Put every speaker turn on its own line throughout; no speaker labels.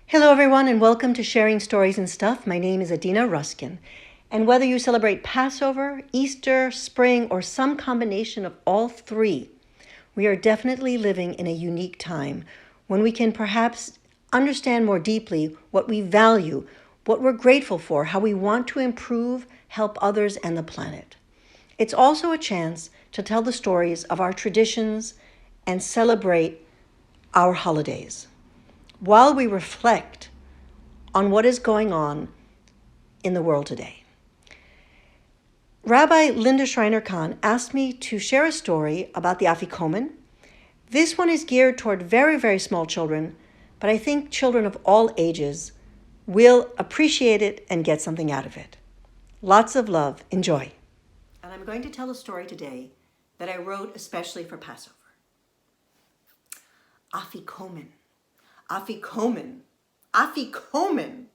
Hello, everyone, and welcome to Sharing Stories and Stuff. My name is Adina Ruskin. And whether you celebrate Passover, Easter, spring, or some combination of all three, we are definitely living in a unique time when we can perhaps understand more deeply what we value, what we're grateful for, how we want to improve, help others and the planet. It's also a chance to tell the stories of our traditions and celebrate our holidays, while we reflect on what is going on in the world today. Rabbi Linda Schreiner-Kahn asked me to share a story about the Afikomen. This one is geared toward very, very small children, but I think children of all ages will appreciate it and get something out of it. Lots of love. Enjoy. And I'm going to tell a story today that I wrote especially for Passover. Afikomen. Afikomen. Afikomen.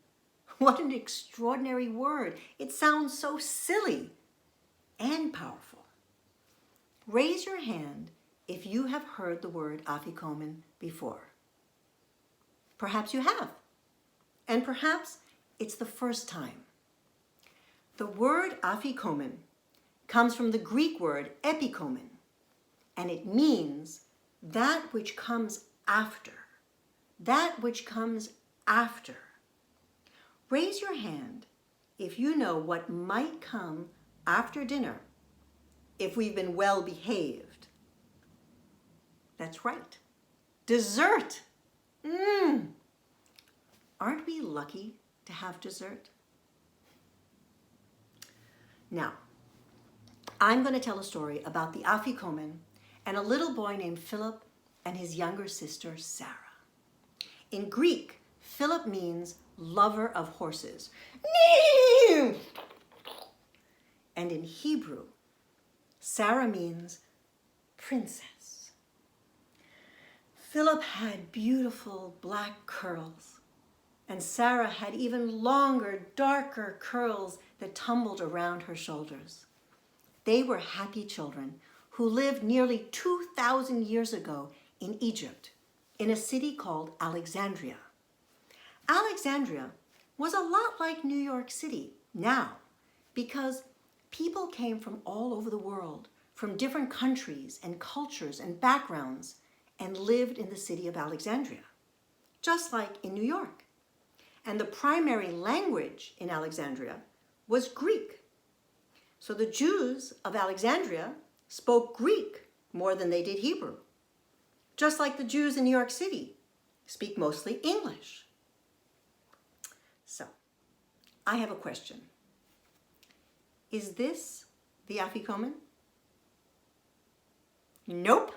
What an extraordinary word. It sounds so silly and powerful. Raise your hand if you have heard the word Afikomen before. Perhaps you have. And perhaps it's the first time. The word Afikomen comes from the Greek word epikomen, and it means that which comes after. That which comes after. Raise your hand if you know what might come after dinner if we've been well behaved. That's right. Dessert. Aren't we lucky to have dessert? Now, I'm going to tell a story about the Afikomen and a little boy named Philip and his younger sister, Sarah. In Greek, Philip means lover of horses. And in Hebrew, Sarah means princess. Philip had beautiful black curls, and Sarah had even longer, darker curls that tumbled around her shoulders. They were happy children who lived nearly 2,000 years ago in Egypt, in a city called Alexandria. Alexandria was a lot like New York City now, because people came from all over the world, from different countries and cultures and backgrounds, and lived in the city of Alexandria, just like in New York. And the primary language in Alexandria was Greek. So the Jews of Alexandria spoke Greek more than they did Hebrew, just like the Jews in New York City speak mostly English. So, I have a question. Is this the Afikomen? Nope,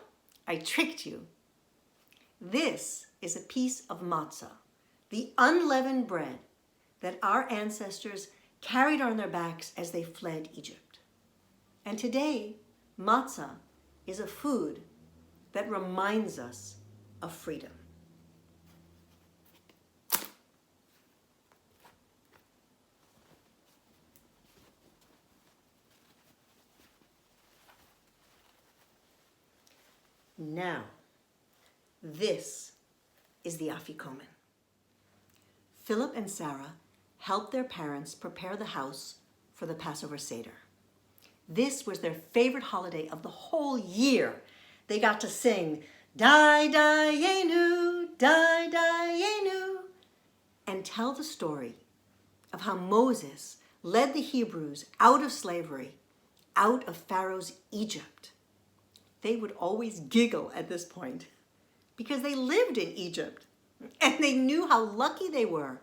I tricked you. This is a piece of matzah, the unleavened bread that our ancestors carried on their backs as they fled Egypt. And today, matzah is a food that reminds us of freedom. Now, this is the Afikomen. Philip and Sarah helped their parents prepare the house for the Passover Seder. This was their favorite holiday of the whole year. They got to sing, "Dai Dayenu, Dai Dayenu," and tell the story of how Moses led the Hebrews out of slavery, out of Pharaoh's Egypt. They would always giggle at this point because they lived in Egypt and they knew how lucky they were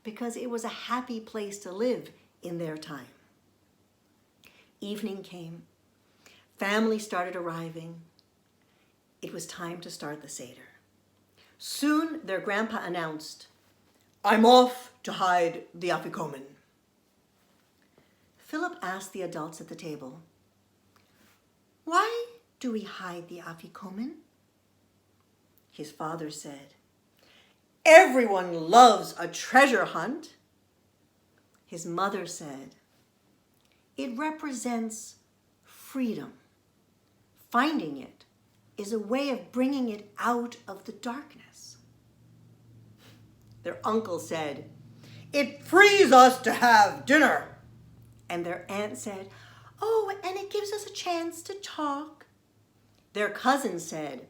because it was a happy place to live in their time. Evening came. Family started arriving. It was time to start the Seder. Soon their grandpa announced, "I'm off to hide the Afikomen." Philip asked the adults at the table, "Why do we hide the Afikomen?" His father said, "Everyone loves a treasure hunt." His mother said, "It represents freedom. Finding it is a way of bringing it out of the darkness." Their uncle said,
"It frees us to have dinner."
and their aunt said, "Oh, and it gives us a chance to talk." Their cousin said,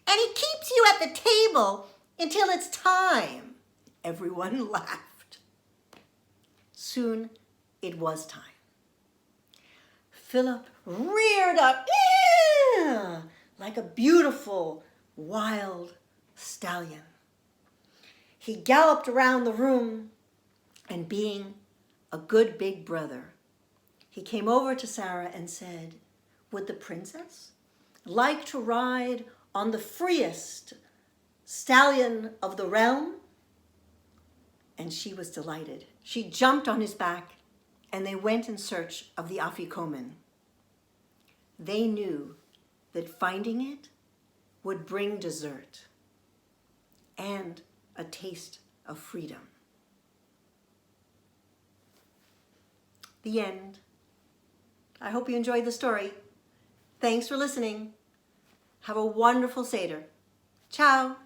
"And it keeps you at the table until it's time."
Everyone laughed. Soon it was time. Philip reared up like a beautiful wild stallion. He galloped around the room, and being a good big brother, he came over to Sarah and said, "Would the princess like to ride on the freest stallion of the realm?" And she was delighted. She jumped on his back, and they went in search of the Afikomen. They knew that finding it would bring dessert and a taste of freedom. The end. I hope you enjoyed the story. Thanks for listening. Have a wonderful Seder. Ciao.